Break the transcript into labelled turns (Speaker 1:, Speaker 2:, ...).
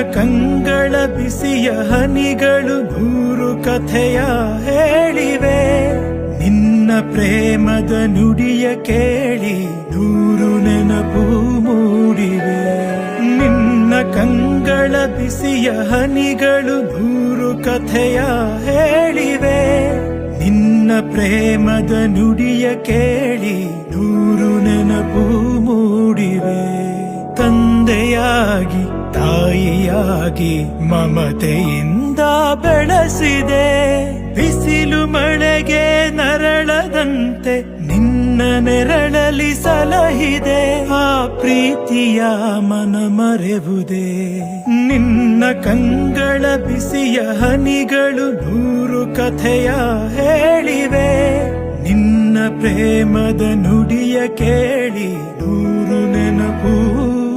Speaker 1: ಕಂಗಳ ಬಿಸಿಯ ಹನಿಗಳು ನೂರು ಕಥೆಯ ಹೇಳಿವೆ. ನಿನ್ನ ಪ್ರೇಮದ ನುಡಿಯ ಕೇಳಿ ನೂರು ನೆನಪು ಮೂಡಿವೆ. ನಿನ್ನ ಕಂಗಳ ಬಿಸಿಯ ಹನಿಗಳು ನೂರು ಕಥೆಯ ಹೇಳಿವೆ. ನಿನ್ನ ಪ್ರೇಮದ ನುಡಿಯ ಕೇಳಿ ನೂರು ನೆನಪು ಮೂಡಿವೆ. ತಂದೆಯಾಗಿ ತಾಯಿಯಾಗಿ ಮಮತೆಯಿಂದ ಬೆಳೆಸಿದೆ. ಬಿಸಿಲು ಮಳೆಗೆ ನರಳದಂತೆ ನಿನ್ನ ನೆರಳಲಿ ಸಲಹಿದೆ. ಆ ಪ್ರೀತಿಯ ಮನ ಮರೆವುದೇ. ನಿನ್ನ ಕಂಗಳ ಬಿಸಿಯ ಹನಿಗಳು ನೂರು ಕಥೆಯ ಹೇಳಿವೆ. ನಿನ್ನ ಪ್ರೇಮದ ನುಡಿಯ ಕೇಳಿ ನೂರು ನೆನಪು